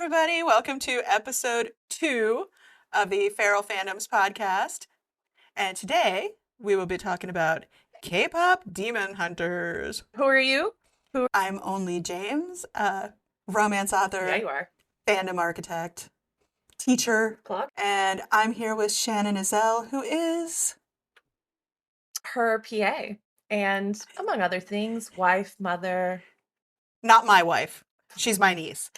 everybody. Welcome to episode 2 of the Feral Fandoms podcast. And today we will be talking about K-pop demon hunters. Who are you? I'm only James, romance author, Yeah, you are. fandom architect, teacher, Clock. and I'm here with Shannon Azell, who is Her PA. And among other things, wife, mother. not my wife. She's my niece.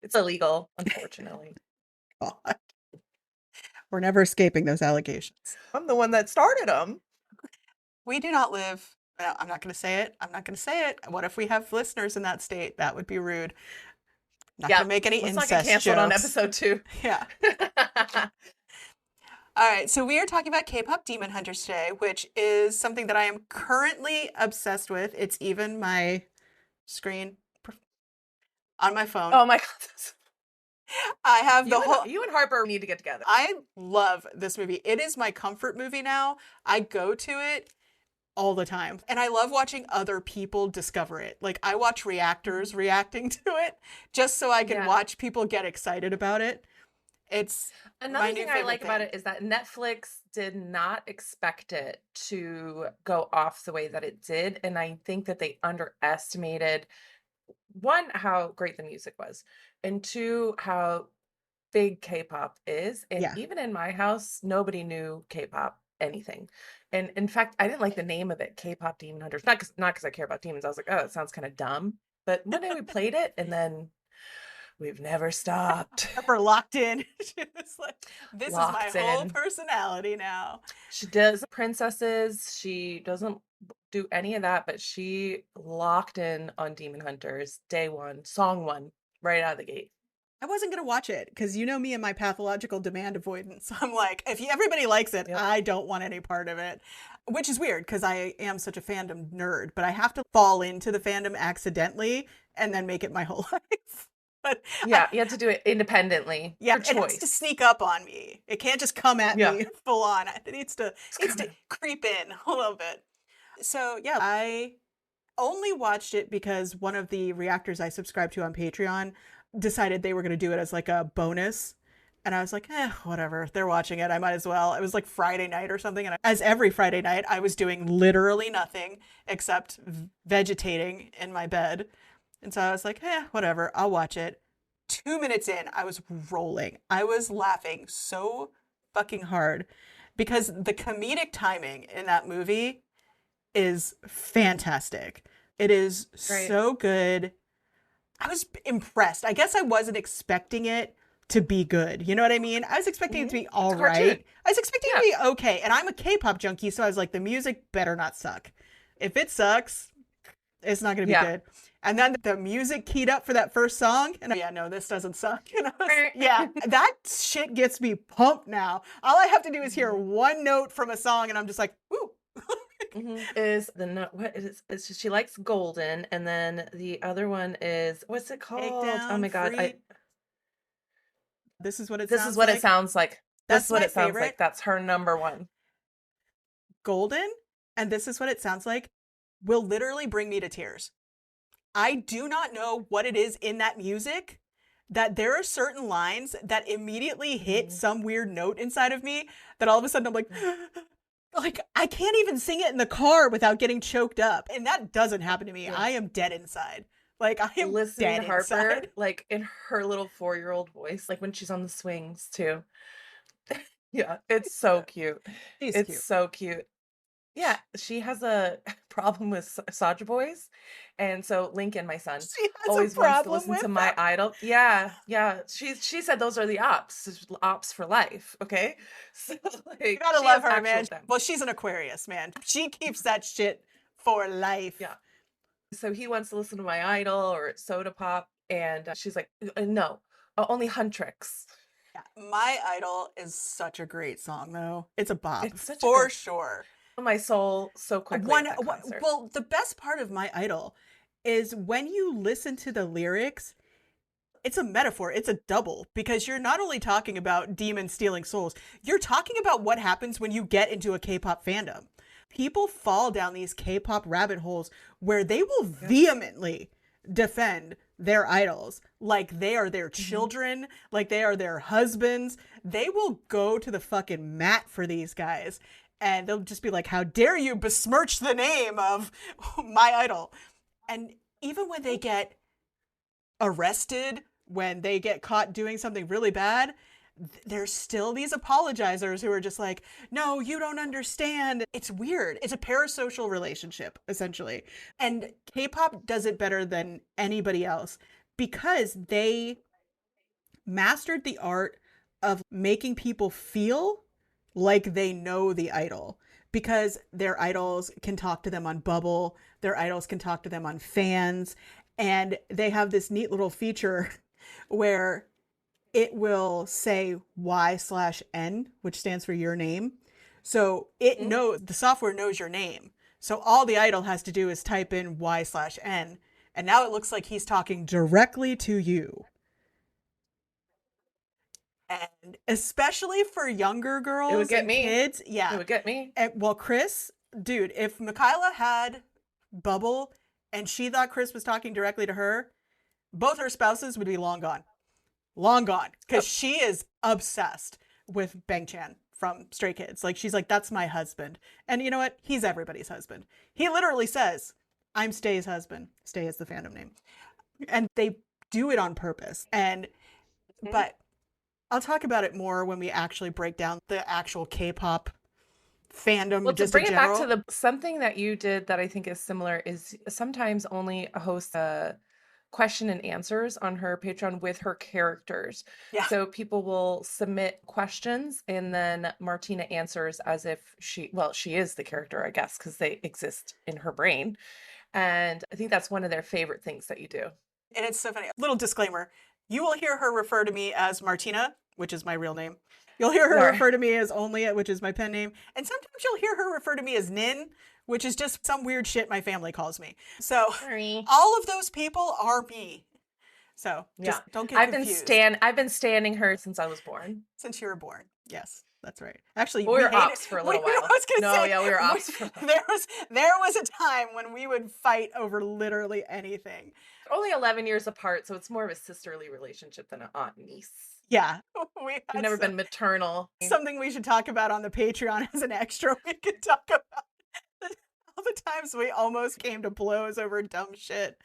It's illegal, unfortunately. God. We're never escaping those allegations. I'm the one that started them. We do not live. I'm not going to say it. I'm not going to say it. What if we have listeners in that state? That would be rude. Not going to make any Let's incest not get canceled jokes. on episode 2. Yeah. All right. So we are talking about K-pop demon hunters today, which is something that I am currently obsessed with. It's even my screen on my phone. Oh my God. I have You and Harper need to get together. I love this movie. It is my comfort movie now. I go to it all the time. And I love watching other people discover it. Like, I watch reactors reacting to it just so I can watch people get excited about it. It's another thing I like about it is that Netflix did not expect it to go off the way that it did. And I think that they underestimated, one, how great the music was, and two, how big K-pop is. And even in my house, nobody knew K-pop anything. And in fact, I didn't like the name of it, K-pop Demon Hunters. Not because I care about demons. I was like, oh, it sounds kind of dumb. But one day we played it, and then we've never stopped. Never locked in. It's like, this Locked is my whole in. personality now. She does princesses. She doesn't do any of that, but she locked in on Demon Hunters day one, song one, right out of the gate. I wasn't going to watch it because you know me and my pathological demand avoidance. I'm like, if everybody likes it, I don't want any part of it, which is weird because I am such a fandom nerd, but I have to fall into the fandom accidentally and then make it my whole life. But you have to do it independently. Yeah, it has to sneak up on me. It can't just come at me full on. It needs to creep in a little bit. So yeah, I only watched it because one of the reactors I subscribed to on Patreon decided they were going to do it as like a bonus. And I was like, whatever. They're watching it. I might as well. It was like Friday night or something. And as every Friday night, I was doing literally nothing except vegetating in my bed. And so I was like, whatever. I'll watch it. 2 minutes in, I was rolling. I was laughing so fucking hard because the comedic timing in that movie is fantastic. It is so good. I was impressed. I guess I wasn't expecting it to be good. You know what I mean? I was expecting it to be all right. I was expecting it to be okay. And I'm a K-pop junkie, so I was like, the music better not suck. If it sucks, it's not going to be good. And then the music keyed up for that first song. And no, this doesn't suck. And that shit gets me pumped now. All I have to do is hear one note from a song and I'm just like, woo. Is the note, what is she likes Golden, and then the other one is, what's it called? Oh my God. This is what it sounds like. That's what my it sounds favorite. like. That's her number one. Golden, and This Is What It Sounds Like will literally bring me to tears. I do not know what it is in that music that there are certain lines that immediately hit some weird note inside of me that all of a sudden I'm like, I can't even sing it in the car without getting choked up. And that doesn't happen to me. I am dead inside. I am listening dead to Harper, inside. like in her little 4-year-old voice, like when she's on the swings too. It's so cute. It's cute. So cute. Yeah, she has a problem with Saja boys. And so Lincoln, my son, always wants to listen to My Idol. Yeah. She said those are the ops for life. Okay. So you gotta love her, man. Well, she's an Aquarius, man. She keeps that shit for life. Yeah. So he wants to listen to My Idol or Soda Pop. And she's like, no, only Huntrix. Yeah. My Idol is such a great song, though. It's a bop. For sure. My soul so quickly at that concert. Well, the best part of My Idol is when you listen to the lyrics, it's a metaphor. It's a double because you're not only talking about demons stealing souls, you're talking about what happens when you get into a K-pop fandom. People fall down these K-pop rabbit holes where they will vehemently defend their idols like they are their Mm-hmm. children, like they are their husbands. They will go to the fucking mat for these guys. And they'll just be like, how dare you besmirch the name of my idol? And even when they get arrested, when they get caught doing something really bad, there's still these apologizers who are just like, no, you don't understand. It's weird. It's a parasocial relationship, essentially. And K-pop does it better than anybody else because they mastered the art of making people feel like they know the idol, because their idols can talk to them on Bubble, their idols can talk to them on Fans, and they have this neat little feature where it will say Y/N, which stands for your name. So it knows, the software knows your name. So all the idol has to do is type in Y/N, and now it looks like he's talking directly to you. And especially for younger It would girls get and me. kids, It yeah. would get me. And, well, Chris, dude, if Michaela had Bubble and she thought Chris was talking directly to her, both her spouses would be long gone. Long gone. Because she is obsessed with Bang Chan from Stray Kids. Like, she's like, that's my husband. And you know what? He's everybody's husband. He literally says, I'm Stay's husband. Stay is the fandom name. And they do it on purpose. And, but I'll talk about it more when we actually break down the actual K-pop fandom. Well, to just bring in it back general. to the something that you did that I think is similar is sometimes only host a question and answers on her Patreon with her characters. Yeah. So people will submit questions and then Martina answers as if she is the character, I guess, because they exist in her brain. And I think that's one of their favorite things that you do. And it's so funny. Little disclaimer. You will hear her refer to me as Martina, which is my real name. You'll hear her refer to me as Only, which is my pen name. And sometimes you'll hear her refer to me as Nin, which is just some weird shit my family calls me. So Sorry. all of those people are me. So just don't get confused. I've been standing her since I was born. Since you were born. Yes, that's right. Actually, we were ops for a little while. We were ops for a while. There was a time when we would fight over literally anything. Only 11 years apart, so it's more of a sisterly relationship than an aunt and niece. Yeah. We've never been maternal. Something we should talk about on the Patreon as an extra. We could talk about all the times we almost came to blows over dumb shit.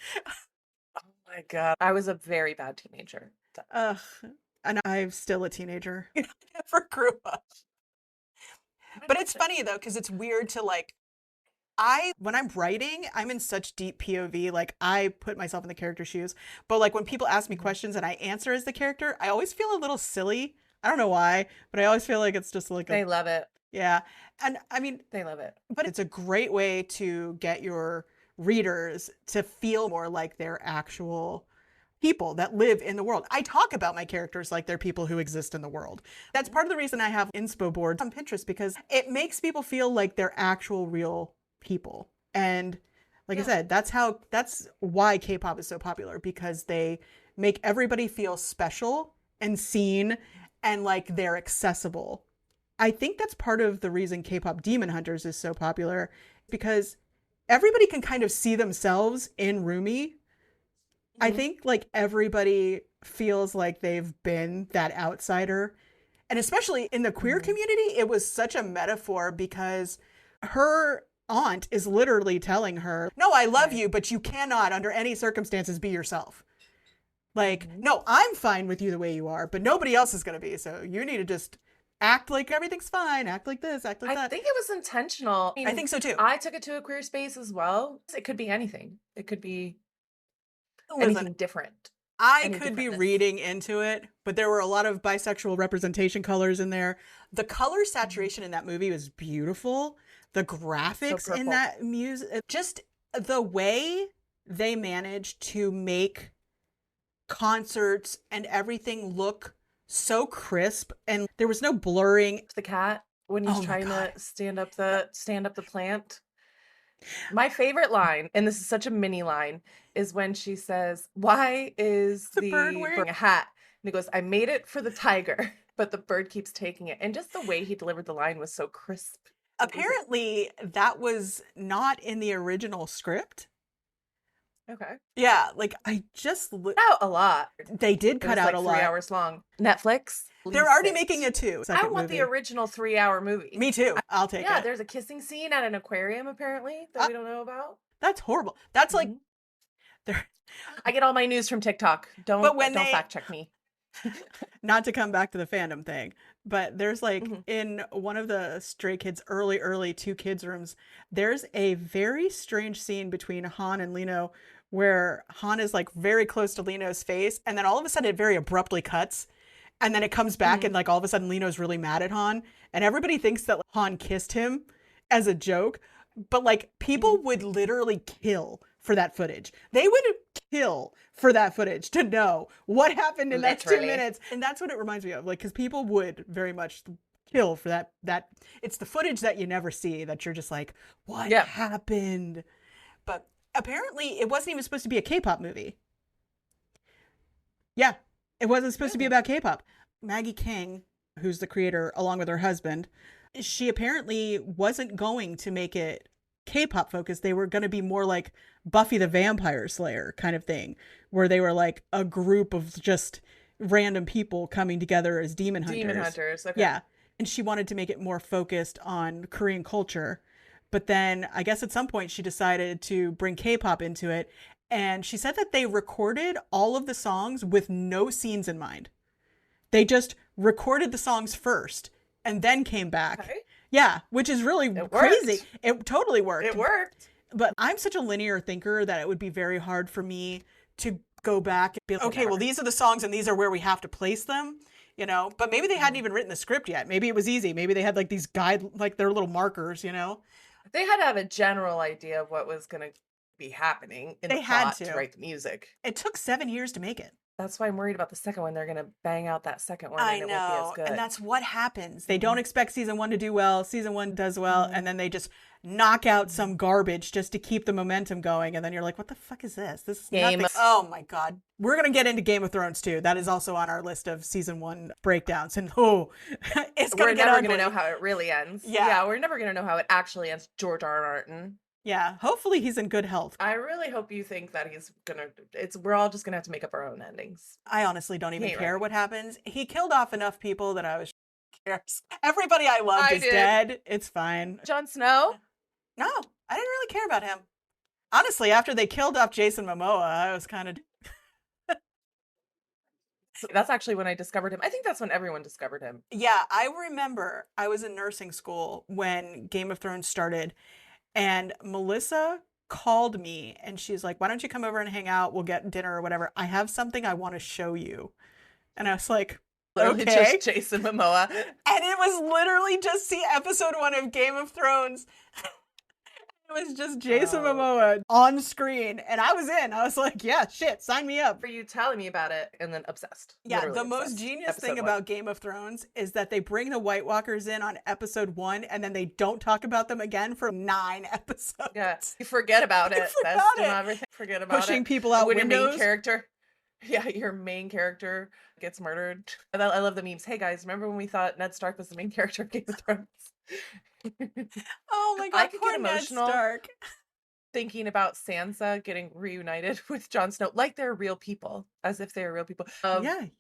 Oh my God. I was a very bad teenager. And I'm still a teenager. I never grew up. But it's funny though, because it's weird to like, when I'm writing, I'm in such deep POV, like I put myself in the character's shoes. But like when people ask me questions and I answer as the character, I always feel a little silly. I don't know why, but I always feel like it's just like they love it. Yeah. And I mean, they love it. But it's a great way to get your readers to feel more like they're actual people that live in the world. I talk about my characters like they're people who exist in the world. That's part of the reason I have inspo boards on Pinterest, because it makes people feel like they're actual real people. And like I said, that's why K-pop is so popular, because they make everybody feel special and seen and like they're accessible. I think that's part of the reason K-pop Demon Hunters is so popular, because everybody can kind of see themselves in Rumi. I think like everybody feels like they've been that outsider. And especially in the queer community, it was such a metaphor, because her aunt is literally telling her, no, I love you, but you cannot under any circumstances be yourself. Like, no, I'm fine with you the way you are, but nobody else is going to be. So you need to just act like everything's fine, act like this, act like that. I think it was intentional. I think so too. I took it to a queer space as well. It could be anything. It could be anything different. I could be reading into it, but there were a lot of bisexual representation colors in there. The color saturation in that movie was beautiful. The graphics in that music, just the way they managed to make concerts and everything look so crisp, and there was no blurring. The cat when he's trying to stand up the plant. My favorite line, and this is such a mini line, is when she says, why is the bird wearing a hat? And he goes, I made it for the tiger, but the bird keeps taking it. And just the way he delivered the line was so crisp. Apparently that was not in the original script. Okay. Yeah, like I just Out a lot. they did cut out like a 3 lot. hours long. Netflix. They're already making a I want movie. the original 3-hour movie. Me too. I'll take it. Yeah, there's a kissing scene at an aquarium apparently that we don't know about. That's horrible. That's like I get all my news from TikTok. Don't fact check me. Not to come back to the fandom thing, but there's like in one of the Stray Kids early 2 kids rooms, there's a very strange scene between Han and Lino where Han is like very close to Lino's face, and then all of a sudden it very abruptly cuts, and then it comes back and like all of a sudden Lino's really mad at Han, and everybody thinks that Han kissed him as a joke, but like people would literally kill for that footage. They would kill for that footage to know what happened in that 2 minutes. And that's what it reminds me of. Like, because people would very much kill for that. It's the footage that you never see that you're just like, what happened? But apparently it wasn't even supposed to be a K-pop movie. Yeah, it wasn't supposed to be about K-pop. Maggie King, who's the creator, along with her husband, she apparently wasn't going to make it K-pop focused. They were going to be more like Buffy the Vampire Slayer kind of thing, where they were like a group of just random people coming together as demon hunters. Okay. Yeah. And she wanted to make it more focused on Korean culture. But then I guess at some point she decided to bring K-pop into it. And she said that they recorded all of the songs with no scenes in mind. They just recorded the songs first and then came back. Okay. Yeah, which is really crazy. It totally worked. It worked. But I'm such a linear thinker that it would be very hard for me to go back and be like, okay, well, these are the songs and these are where we have to place them, you know? But maybe they hadn't even written the script yet. Maybe it was easy. Maybe they had like these like their little markers, you know? They had to have a general idea of what was going to be happening in the plot to write the music. It took 7 years to make it. That's why I'm worried about the second one. They're going to bang out that second one and it won't be as good. And that's what happens. They don't expect season 1 to do well. Season 1 does well. And then they just knock out some garbage just to keep the momentum going. And then you're like, what the fuck is this? This is nothing. Oh my God. We're going to get into Game of Thrones too. That is also on our list of season 1 breakdowns. And it's going to get ugly. We're never going to know how it really ends. Yeah, we're never going to know how it actually ends. George R. R. Martin. Yeah, hopefully he's in good health. I really hope you think that he's gonna. We're all just gonna have to make up our own endings. I honestly don't even care what happens. He killed off enough people that I was. Everybody I loved is dead. It's fine. Jon Snow? No, I didn't really care about him. Honestly, after they killed off Jason Momoa, I was kind of. That's actually when I discovered him. I think that's when everyone discovered him. Yeah, I remember I was in nursing school when Game of Thrones started. And Melissa called me and she's like, why don't you come over and hang out? We'll get dinner or whatever. I have something I want to show you. And I was like, okay. Just Jason Momoa. And it was literally just episode 1 of Game of Thrones. It was just Jason Momoa on screen. And I was in. I was like, yeah, shit, sign me up. For you telling me about it and then obsessed. Yeah, the most genius thing about Game of Thrones is that they bring the White Walkers in on episode 1 and then they don't talk about them again for 9 episodes. Yeah, you forget about it. Forget about Pushing people out when windows. Your main character. Yeah, your main character gets murdered. I love the memes. Hey guys, remember when we thought Ned Stark was the main character of Game of Thrones? Oh my God, I could get emotional thinking about Sansa getting reunited with Jon Snow like they're real people, as if they're real people.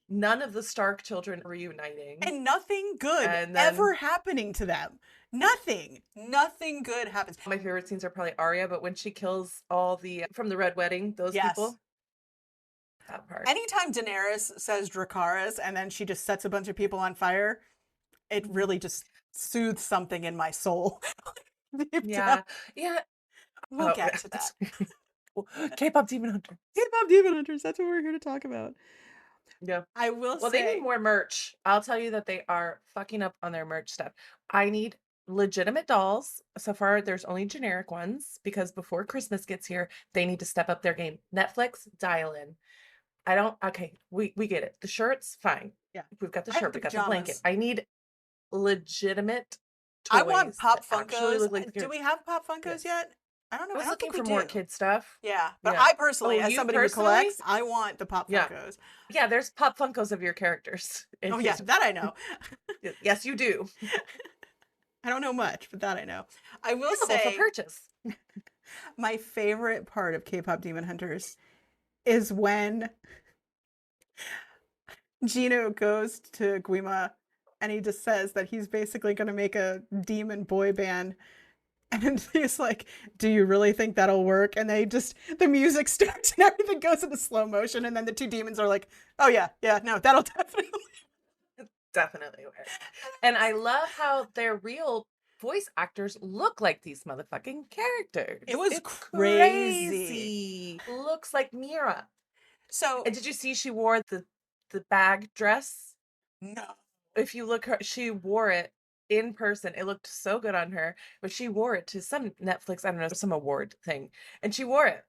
None of the Stark children reuniting. And nothing good ever happening to them. Nothing good happens. My favorite scenes are probably Arya, but when she kills all from the Red Wedding, those people. That part. Anytime Daenerys says Dracarys and then she just sets a bunch of people on fire, it really just soothes something in my soul. Yeah. We'll get to that. K-pop Demon Hunters. K-pop Demon Hunters. That's what we're here to talk about. Yeah. I will say. Well, they need more merch. I'll tell you that they are fucking up on their merch stuff. I need legitimate dolls. So far, there's only generic ones because before Christmas gets here, they need to step up their game. Netflix, dial in. We get it. The shirts, fine. Yeah. We've got the shirt. We got the blanket. I need legitimate toys. I want Pop Funkos. Do we have Pop Funkos yet? I don't know. I was looking for more kid stuff. Yeah. But I personally, as somebody who collects, I want the Pop Funkos. Yeah, there's Pop Funkos of your characters. Oh, yeah. That I know. Yes, you do. I don't know much, but that I know. I will say. For purchase. My favorite part of K-pop Demon Hunters is when Gino goes to Guima and he just says that he's basically going to make a demon boy band. And he's like, do you really think that'll work? And the music starts and everything goes into slow motion. And then the two demons are like, oh, yeah, no, that'll definitely work. And I love how their real voice actors look like these motherfucking characters. It's crazy. Looks like Mira. So, and did you see she wore the bag dress? No. If you look her, she wore it in person. It looked so good on her, but she wore it to some Netflix, I don't know, some award thing, and she wore it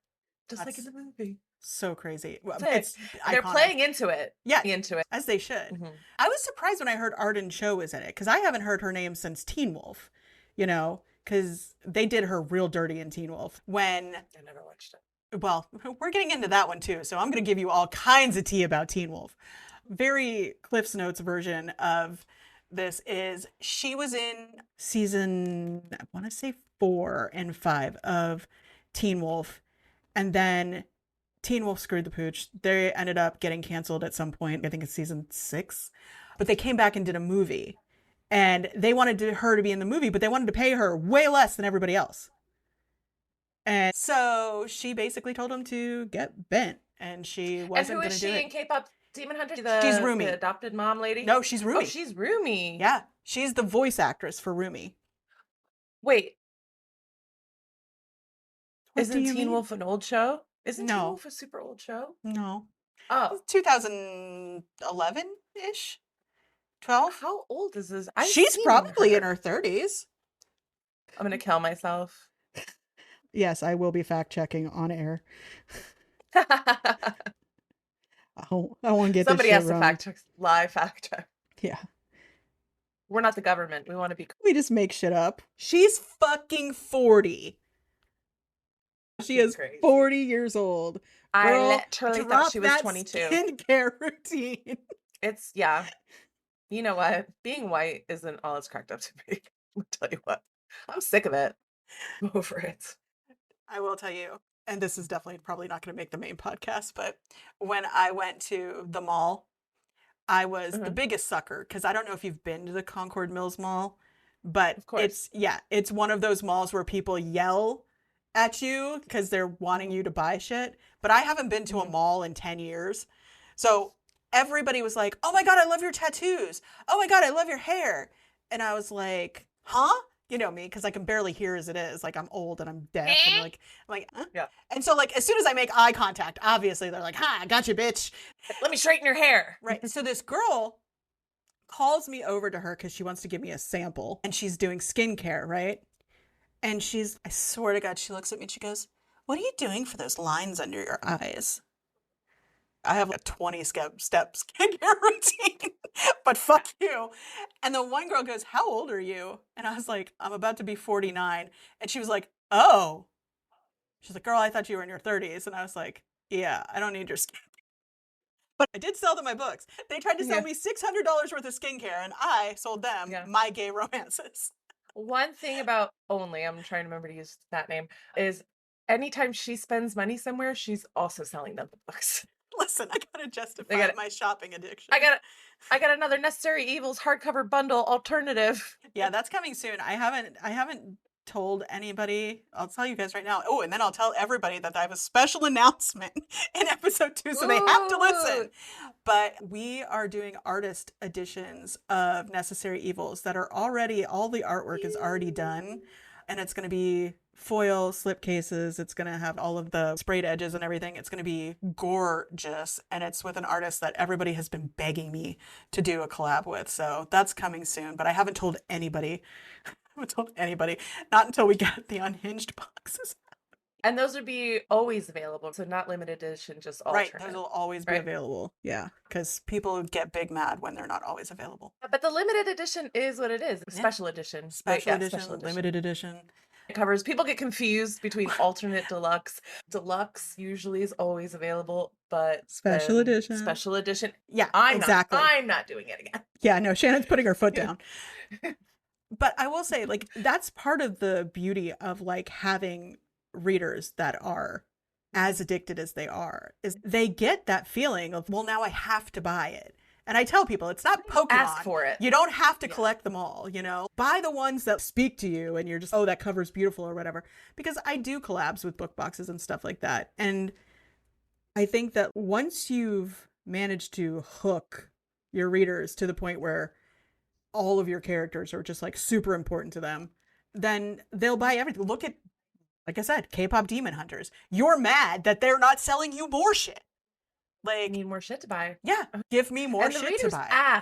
just like in the movie. So crazy. Well, they're playing into it. Yeah, into it as they should. I was surprised when I heard Arden Cho was in it because I haven't heard her name since Teen Wolf. Because they did her real dirty in Teen Wolf. I never watched it. Well, we're getting into that one too, so I'm going to give you all kinds of tea about Teen Wolf. Very Cliff's Notes version of this is she was in season, I want to say 4 and 5 of Teen Wolf, and then Teen Wolf screwed the pooch. They ended up getting canceled at some point. I think it's season 6, but they came back and did a movie, and they wanted her to be in the movie, but they wanted to pay her way less than everybody else. And so she basically told him to get bent, and she wasn't going to do it. And who is she in K-pop Demon Hunter? She's Rumi. The adopted mom lady? No, she's Rumi. Oh, she's Rumi. Yeah, she's the voice actress for Rumi. Wait. Isn't Teen Wolf an old show? Isn't Teen Wolf a super old show? No. Oh. 2011-ish? 12? How old is this? She's probably in her 30s. I'm going to kill myself. Yes, I will be fact-checking on air. I want to get somebody this has to fact check, live fact check. Yeah. We're not the government. We want to be. We just make shit up. She's fucking 40. She is crazy. 40 years old. Girl, I literally thought she was 22. Skincare routine. It's, yeah. You know what? Being white isn't all it's cracked up to be. I'll tell you what. I'm sick of it. I'm over it. I will tell you, and this is definitely probably not going to make the main podcast, but when I went to the mall, I was the biggest sucker because I don't know if you've been to the Concord Mills Mall, but it's one of those malls where people yell at you because they're wanting you to buy shit. But I haven't been to a mall in 10 years. So everybody was like, oh my God, I love your tattoos. Oh my God, I love your hair. And I was like, huh? You know me, because I can barely hear as it is. Like, I'm old and I'm deaf. And I'm like, huh? Yeah. And so, like, as soon as I make eye contact, obviously they're like, ha, I got you, bitch. Let me straighten your hair. Right. So this girl calls me over to her because she wants to give me a sample. And she's doing skincare, right? And I swear to God, she looks at me and she goes, what are you doing for those lines under your eyes? I have a 20-step skincare routine, but fuck you. And the one girl goes, how old are you? And I was like, I'm about to be 49. And she was like, oh. She's like, girl, I thought you were in your 30s. And I was like, yeah, I don't need your skincare. But I did sell them my books. They tried to sell me $600 worth of skincare, and I sold them my gay romances. One thing about Only, I'm trying to remember to use that name, is anytime she spends money somewhere, she's also selling them the books. Listen, I gotta justify my shopping addiction. I got another Necessary Evils hardcover bundle alternative. Yeah, that's coming soon. I haven't told anybody. I'll tell you guys right now. Oh, and then I'll tell everybody that I have a special announcement in episode 2, so they have to listen. But we are doing artist editions of Necessary Evils that are already, all the artwork is already done, and it's going to be foil slipcases. It's going to have all of the sprayed edges and everything. It's going to be gorgeous, and it's with an artist that everybody has been begging me to do a collab with. So that's coming soon, but I haven't told anybody. Not until we get the unhinged boxes. And those would be always available, so not limited edition, just alternate. Right, those will always be available. Yeah, because people get big mad when they're not always available. But the limited edition is what it is. Special edition. Special edition, limited edition. It covers. People get confused between alternate deluxe. Deluxe usually is always available, but special edition. Yeah, exactly. I'm not doing it again. Yeah, no, Shannon's putting her foot down. But I will say, like, that's part of the beauty of, like, having readers that are as addicted as they are is they get that feeling of, well, now I have to buy it. And I tell people, it's not Pokemon. Ask for it. You don't have to collect them all, you know? Buy the ones that speak to you and you're just, oh, that cover's beautiful or whatever. Because I do collabs with book boxes and stuff like that. And I think that once you've managed to hook your readers to the point where all of your characters are just like super important to them, then they'll buy everything. Look at, like I said, K-pop Demon Hunters. You're mad that they're not selling you more shit. Like, need more shit to buy. Yeah, give me more shit to buy.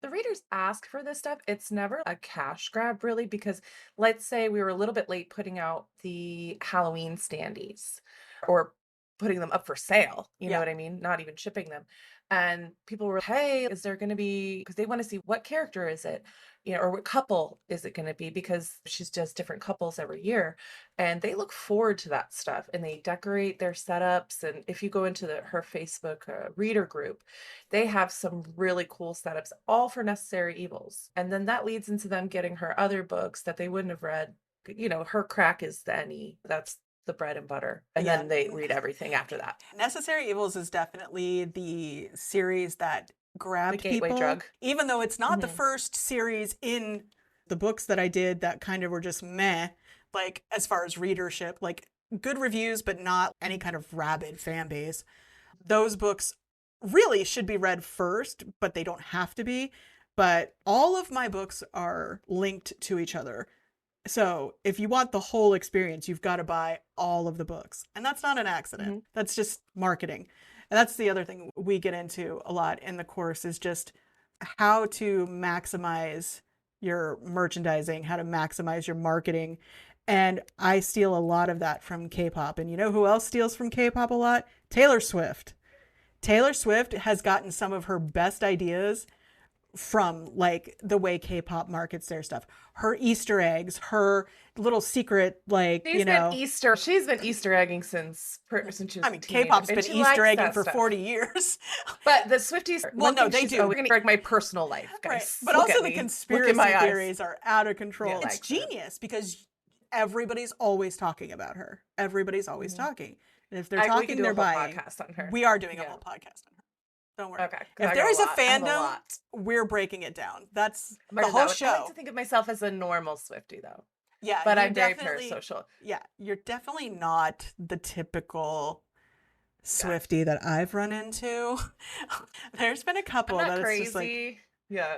The readers ask for this stuff. It's never a cash grab, really, because let's say we were a little bit late putting out the Halloween standees or putting them up for sale. You know what I mean? Not even shipping them. And people were, hey, is there going to be, because they want to see what character is it, you know, or what couple is it going to be, because she's just different couples every year. And they look forward to that stuff and they decorate their setups. And if you go into her Facebook reader group, they have some really cool setups, all for Necessary Evils. And then that leads into them getting her other books that they wouldn't have read. You know, her crack is the any. That's the bread and butter, and then they read everything after that. Necessary Evils is definitely the series that grabbed the gateway people, drug, even though it's not the first series in the books that I did that kind of were just meh, like as far as readership, like good reviews but not any kind of rabid fan base. Those books really should be read first, but they don't have to be. But all of my books are linked to each other. So if you want the whole experience, you've got to buy all of the books. And that's not an accident. That's just marketing. And that's the other thing we get into a lot in the course is just how to maximize your merchandising, how to maximize your marketing. And I steal a lot of that from K-pop. And you know who else steals from K-pop a lot? Taylor Swift. Taylor Swift has gotten some of her best ideas from like the way K-pop markets their stuff. Her Easter eggs, her little secret, like, she's been Easter egging since she was K-pop's been Easter egging for 40 years. But the Swifties, well, no, they do. We're going to break my personal life, guys. Right. But also the conspiracy theories are out of control. It's genius because everybody's always talking about her. Everybody's always talking. And if they're talking, they're buying. We are doing a whole podcast on her. Don't worry. Okay. If there is a fandom, we're breaking it down. That's the whole show. I like to think of myself as a normal Swiftie, though. Yeah. But I'm very parasocial. Yeah. You're definitely not the typical Swiftie that I've run into. There's been a couple that it's crazy. Just like, yeah.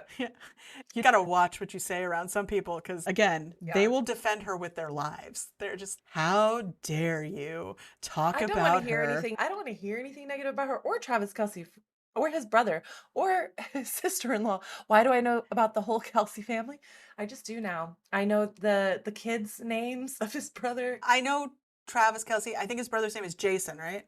You got to watch what you say around some people because, again, they will defend her with their lives. They're just, how dare you talk about her? I don't want to hear anything negative about her or Travis Kelce or his brother or his sister-in-law. Why do I know about the whole Kelce family? I just do now. I know the kids' names of his brother. I know Travis Kelce. I think his brother's name is Jason, right?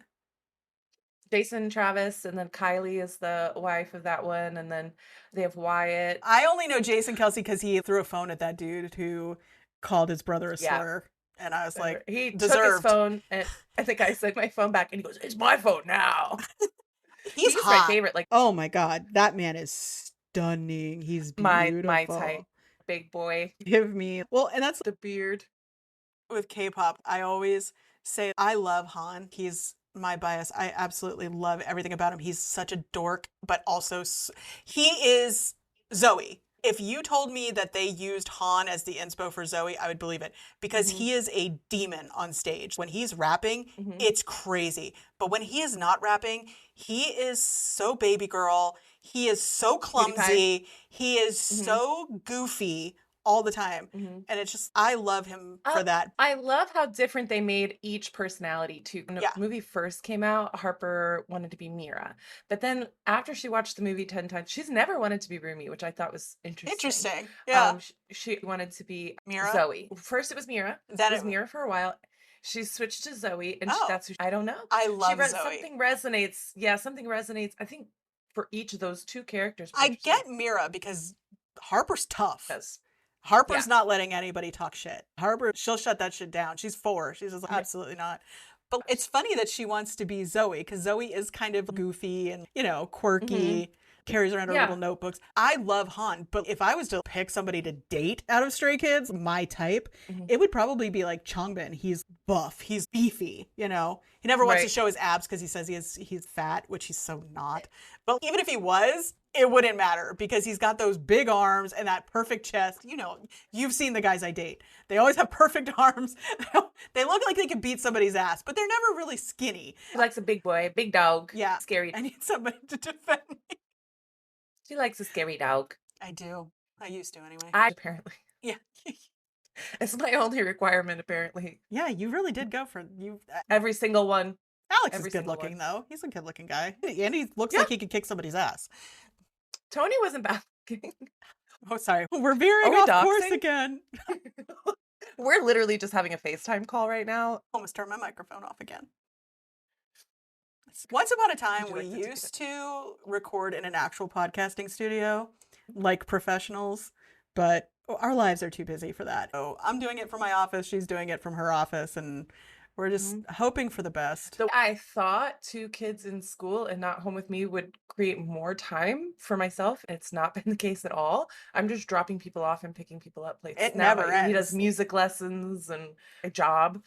Jason, Travis, and then Kylie is the wife of that one, and then they have Wyatt. I only know Jason Kelce because he threw a phone at that dude who called his brother a slur, and I was like, he deserved. Took his phone, and I think I said my phone back, and he goes, "It's my phone now." He's my favorite. Like, oh my god, that man is stunning. He's beautiful. My type, big boy. Give me and that's the beard. With K-pop, I always say I love Han. He's my bias. I absolutely love everything about him. He's such a dork, but also he is Zoe. If you told me that they used Han as the inspo for Zoe, I would believe it because he is a demon on stage. When he's rapping, it's crazy. But when he is not rapping, he is so baby girl. He is so clumsy. He is so goofy all the time. And it's just, I love him for that. I love how different they made each personality too. When the movie first came out, Harper wanted to be Mira. But then after she watched the movie 10 times, she's never wanted to be Rumi, which I thought was interesting. Yeah. She wanted to be Mira? Zoe. First it was Mira. Then it was Mira for a while. She switched to Zoe, and that's who I don't know. I love Zoe. Something resonates. Yeah, something resonates. I think for each of those two characters. I get Mira because Harper's tough. Yes. Harper's not letting anybody talk shit. Harper, she'll shut that shit down. She's 4. She's just like, absolutely not. But it's funny that she wants to be Zoe because Zoe is kind of goofy and, quirky. carries around her little notebooks. I love Han, but if I was to pick somebody to date out of Stray Kids, my type, it would probably be like Changbin. He's buff, he's beefy, you know. He never wants to show his abs because he says he's fat, which he's so not. But even if he was, it wouldn't matter because he's got those big arms and that perfect chest. You know, you've seen the guys I date. They always have perfect arms. They look like they could beat somebody's ass, but they're never really skinny. She likes a big boy, big dog. Yeah. Scary. I need somebody to defend me. She likes a scary dog. I do. I used to anyway. Apparently. Yeah. It's my only requirement, apparently. Yeah, you really did go for you. Every single one. Alex is good looking, though. He's a good looking guy. And he looks like he could kick somebody's ass. Tony wasn't bad looking. Oh, sorry. We're veering off course again. We're literally just having a FaceTime call right now. Almost turned my microphone off again. Once upon a time, we used to record in an actual podcasting studio, like professionals, but our lives are too busy for that. So I'm doing it from my office. She's doing it from her office, and we're just hoping for the best. So I thought 2 kids in school and not home with me would create more time for myself. It's not been the case at all. I'm just dropping people off and picking people up places. It never ends. He does music lessons and a job.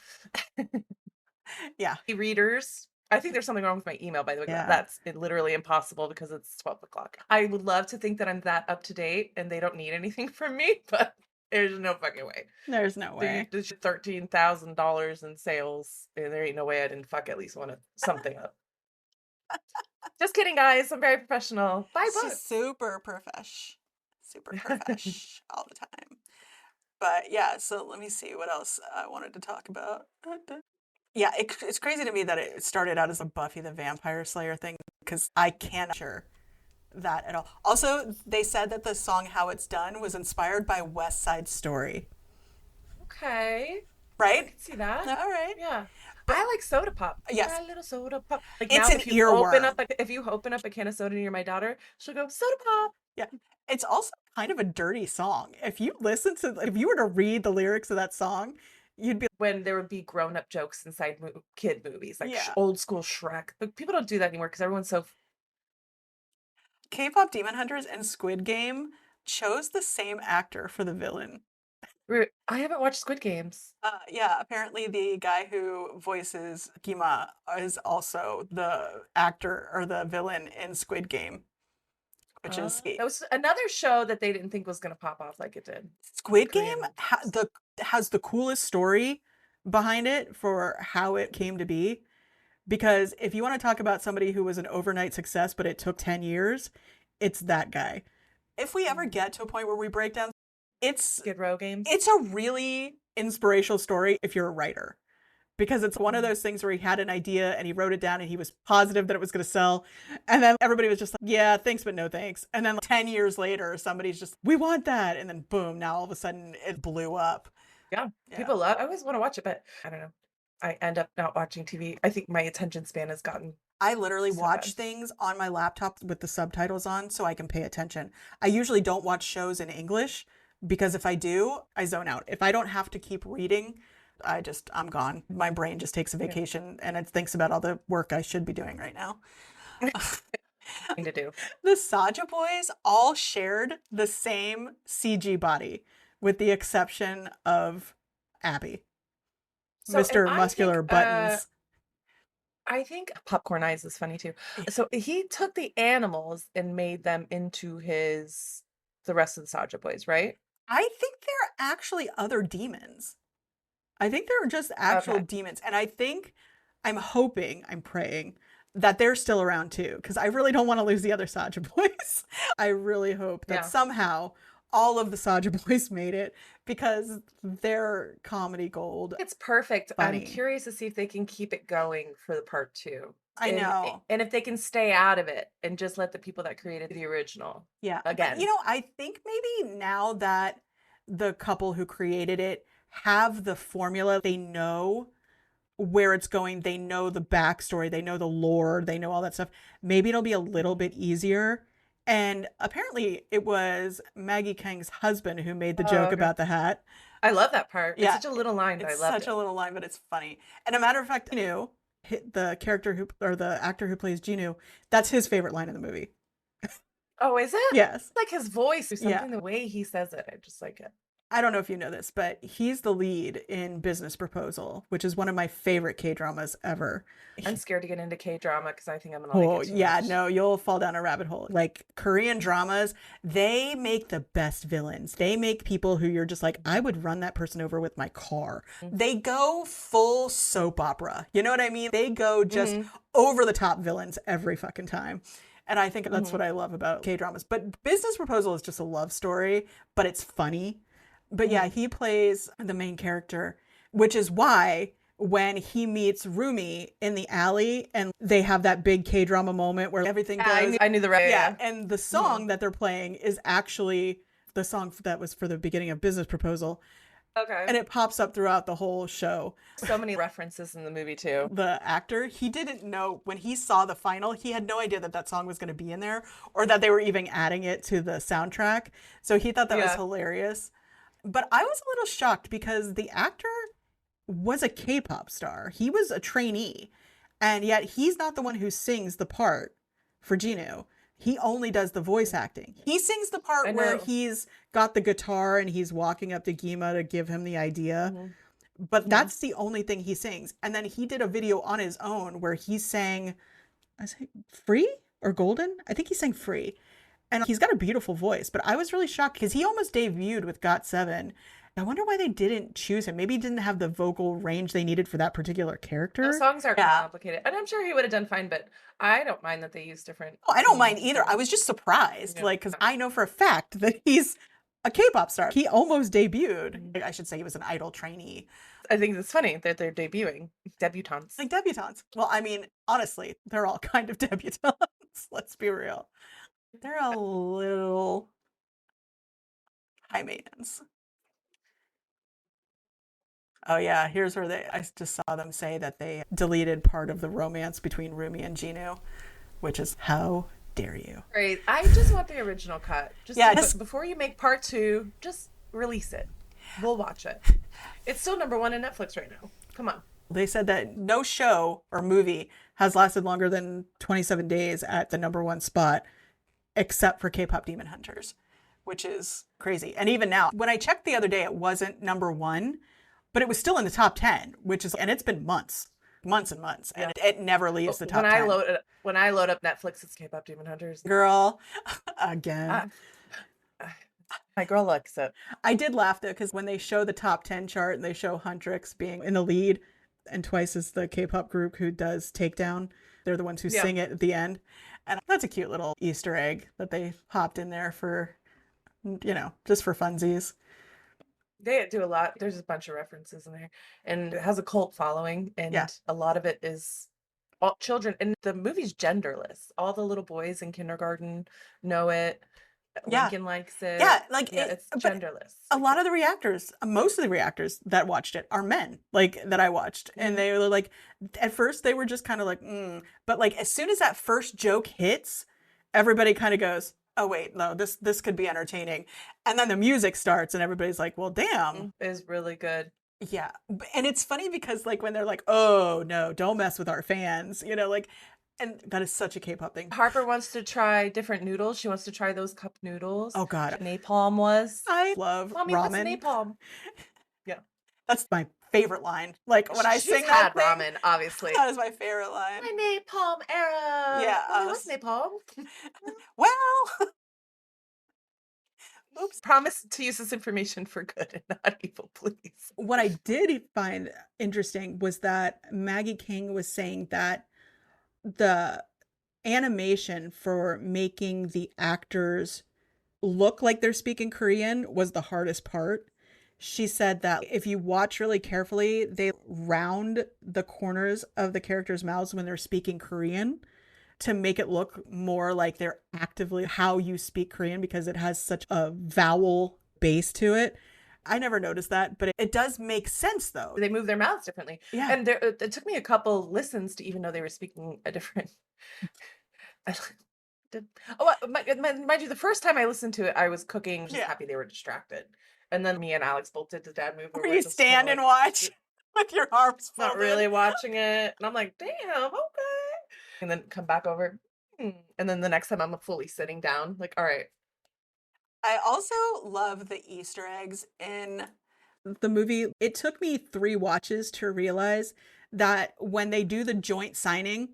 Yeah. Readers. I think there's something wrong with my email, by the way. Yeah. That's literally impossible because it's 12 o'clock. I would love to think that I'm that up to date and they don't need anything from me, but there's no fucking way. There's no way. There's $13,000 in sales, and there ain't no way I didn't fuck at least something up. Just kidding, guys. I'm very professional. Buy books. She's super profesh. Super profesh all the time. But yeah, so let me see what else I wanted to talk about. Yeah, it's crazy to me that it started out as a Buffy the Vampire Slayer thing because I can't sure that at all. Also, they said that the song How It's Done was inspired by West Side Story. Okay. Right? I can see that. All right. Yeah. But I like soda pop. Yes. My little soda pop. Like it's now, an earworm. If you open up a can of soda near my daughter, she'll go, soda pop. Yeah. It's also kind of a dirty song. If you were to read the lyrics of that song, you'd be when there would be grown-up jokes inside kid movies, like old school Shrek. But people don't do that anymore because everyone's so... K-pop Demon Hunters and Squid Game chose the same actor for the villain. I haven't watched Squid Games. Yeah, apparently the guy who voices Kima is also the actor or the villain in Squid Game. Which is that was another show that they didn't think was going to pop off like it did. Squid Game has the coolest story behind it for how it came to be. Because if you want to talk about somebody who was an overnight success, but it took 10 years, it's that guy. If we ever get to a point where we break down, it's Skid Row games. It's a really inspirational story if you're a writer. Because it's one of those things where he had an idea and he wrote it down and he was positive that it was going to sell. And then everybody was just like, yeah, thanks, but no thanks. And then 10 years later, somebody's just, we want that. And then boom, now all of a sudden it blew up. Yeah. People love it. I always want to watch it, but I don't know. I end up not watching TV. I think my attention span has gotten... I literally watch things on my laptop with the subtitles on so I can pay attention. I usually don't watch shows in English because if I do, I zone out. If I don't have to keep reading... I'm gone. My brain just takes a vacation and it thinks about all the work I should be doing right now. To do. The Saja boys all shared the same CG body with the exception of Abby. So, Mr. Muscular Buttons. I think Popcorn Eyes is funny too. So he took the animals and made them into the rest of the Saja boys, right? I think they're actually other demons. I think they're just actual demons. And I'm praying that they're still around too. Because I really don't want to lose the other Saja boys. I really hope that somehow all of the Saja boys made it because they're comedy gold. It's perfect. Funny. I'm curious to see if they can keep it going for the part 2. I know. And if they can stay out of it and just let the people that created the original. Yeah. Again. I think maybe now that the couple who created it have the formula, they know where it's going, they know the backstory, they know the lore, they know all that stuff. Maybe it'll be a little bit easier. And apparently it was Maggie Kang's husband who made the joke about the hat. I love that part. It's such a little line, but I love it. It's such a little line, but it's funny. And a matter of fact, the actor who plays Genu, that's his favorite line in the movie. Oh, is it? Yes. Like his voice or something, Yeah. the way he says it, I just like it. I don't know if you know this, but he's the lead in Business Proposal, which is one of my favorite K-dramas ever. I'm scared to get into K-drama because I think I'm going to Oh, like it too yeah, much. no, you'll fall down a rabbit hole. Like Korean dramas, they make the best villains. They make people who you're just like, I would run that person over with my car. They go full soap opera. You know what I mean? They go just over the top villains every fucking time. And I think that's what I love about K-dramas. But Business Proposal is just a love story, but it's funny. But yeah, he plays the main character, which is why when he meets Rumi in the alley and they have that big K-drama moment where everything goes. I knew the right. Yeah, and the song that they're playing is actually the song that was for the beginning of Business Proposal. Okay. And it pops up throughout the whole show. So many references in the movie too. The actor, he didn't know when he saw the final, he had no idea that that song was going to be in there or that they were even adding it to the soundtrack. So he thought that was hilarious. But I was a little shocked because the actor was a K-pop star. He was a trainee. And yet he's not the one who sings the part for Jinu. He only does the voice acting. He sings the part where he's got the guitar and he's walking up to Gima to give him the idea. But that's the only thing he sings. And then he did a video on his own where he sang, I say, Free or Golden? I think he sang Free. And he's got a beautiful voice, but I was really shocked because he almost debuted with GOT7. I wonder why they didn't choose him. Maybe he didn't have the vocal range they needed for that particular character. The songs are complicated. And I'm sure he would have done fine, but I don't mind that they use different. Oh, I don't mind either. I was just surprised, because I know for a fact that he's a K-pop star. He almost debuted. I should say he was an Idol trainee. I think it's funny that they're debuting. Debutantes. Like debutantes. Well, I mean, honestly, they're all kind of debutantes. Let's be real. They're a little high maintenance. Oh yeah, here's where I just saw them say that they deleted part of the romance between Rumi and Jinu, which is how dare you. Great. I just want the original cut. Just before you make part 2, just release it. We'll watch it. It's still #1 on Netflix right now. Come on. They said that no show or movie has lasted longer than 27 days at the #1 spot, except for K-pop Demon Hunters, which is crazy. And even now, when I checked the other day, it wasn't #1, but it was still in the top 10, and it's been months and months, and it never leaves the top 10. When I load up Netflix, it's K-pop Demon Hunters. Girl, again. My girl likes it. I did laugh though, because when they show the top 10 chart and they show Huntrix being in the lead, and Twice is the K-pop group who does Takedown. They're the ones who sing it at the end. And that's a cute little Easter egg that they hopped in there for, just for funsies. They do a lot. There's a bunch of references in there. And it has a cult following. And a lot of it is all children. And the movie's genderless. All the little boys in kindergarten know it. Lincoln likes it. Yeah, it's genderless. A lot of the reactors, most of the reactors that watched it are men, that I watched. And they were like, at first they were just kind of like, But as soon as that first joke hits, everybody kind of goes, oh wait, no, this could be entertaining. And then the music starts and everybody's like, well, damn. It is really good. Yeah. And it's funny because when they're like, oh no, don't mess with our fans, and that is such a K-pop thing. Harper wants to try different noodles. She wants to try those cup noodles. Oh God. Napalm was. I love Mommy, ramen. What's napalm? Yeah. That's my favorite line. When I sing that thing, ramen, obviously. That is my favorite line. My napalm era. Yeah. Mommy, what's napalm? Well. Oops. Promise to use this information for good and not evil, please. What I did find interesting was that Maggie King was saying that the animation for making the actors look like they're speaking Korean was the hardest part. She said that if you watch really carefully, they round the corners of the characters' mouths when they're speaking Korean to make it look more like they're actively how you speak Korean, because it has such a vowel base to it. I never noticed that, but it does make sense though. They move their mouths differently. Yeah. And it took me a couple listens to even know they were speaking a different. Mind you, the first time I listened to it, I was cooking, just happy they were distracted. And then me and Alex both did the dad move. Where you stand and watch with your arms folded. Not really watching it. And I'm like, damn, okay. And then come back over. And then the next time I'm fully sitting down, like, all right. I also love the Easter eggs in the movie. It took me 3 watches to realize that when they do the joint signing,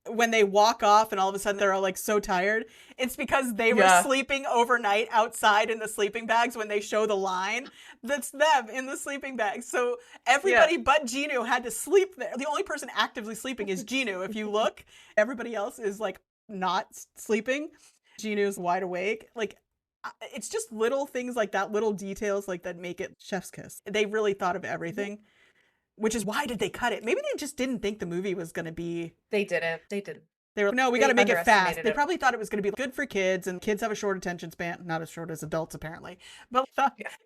when they walk off and all of a sudden they're all like so tired, it's because they were Yeah. sleeping overnight outside in the sleeping bags. When they show the line, that's them in the sleeping bags. So everybody but Ginu had to sleep there. The only person actively sleeping is Ginu. If you look, everybody else is like not sleeping. Ginu's wide awake. Like, it's just little things like that, little details like that make it chef's kiss. They really thought of everything. Which is why did they cut it? Maybe they just didn't think the movie was going to be. They didn't. They were like, no, we got to make it fast. They it. probably thought it was going to be good for kids, and kids have a short attention span. Not as short as adults, apparently. But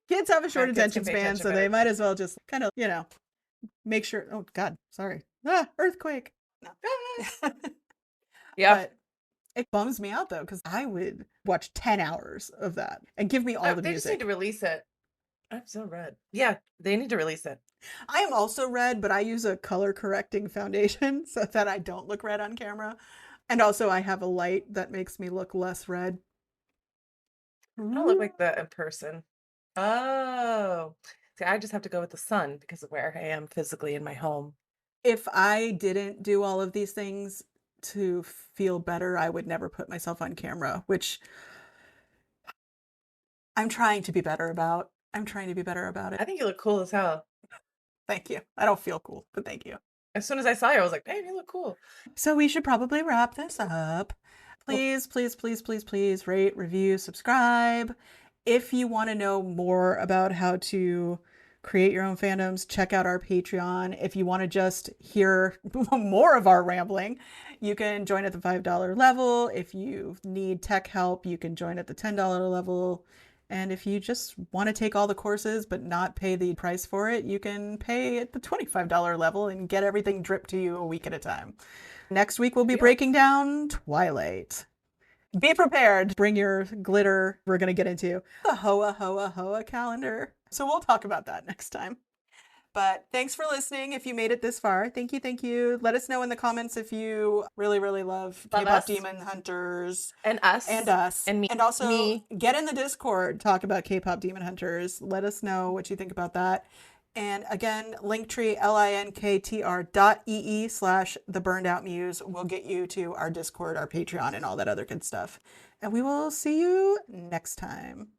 kids have a short attention span, so they might as well just kind of, make sure. Oh, God, sorry. Earthquake. No. Yeah. But it bums me out, though, because I would watch 10 hours of that and give me all the music. They just need to release it. I'm so red. Yeah, they need to release it. I am also red, but I use a color correcting foundation so that I don't look red on camera. And also I have a light that makes me look less red. I don't look like that in person. Oh. See, I just have to go with the sun because of where I am physically in my home. If I didn't do all of these things to feel better, I would never put myself on camera, which I'm trying to be better about. I'm trying to be better about it. I think you look cool as hell. Thank you. I don't feel cool, but thank you. As soon as I saw you, I was like, hey, you look cool. So we should probably wrap this up. Please, please, please, please, please rate, review, subscribe. If you want to know more about how to create your own fandoms, check out our Patreon. If you want to just hear more of our rambling, you can join at the $5 level. If you need tech help, you can join at the $10 level. And if you just want to take all the courses but not pay the price for it, you can pay at the $25 level and get everything dripped to you a week at a time. Next week, we'll be breaking down Twilight. Be prepared. Bring your glitter. We're going to get into the Hoa Hoa Hoa calendar. So we'll talk about that next time. But thanks for listening. If you made it this far, thank you, thank you. Let us know in the comments if you really, really love K-pop Demon Hunters. And us. And us. And me. And also get in the Discord, talk about K-pop Demon Hunters. Let us know what you think about that. And again, Linktree, linktr.ee/theburnedOutMuse will get you to our Discord, our Patreon, and all that other good stuff. And we will see you next time.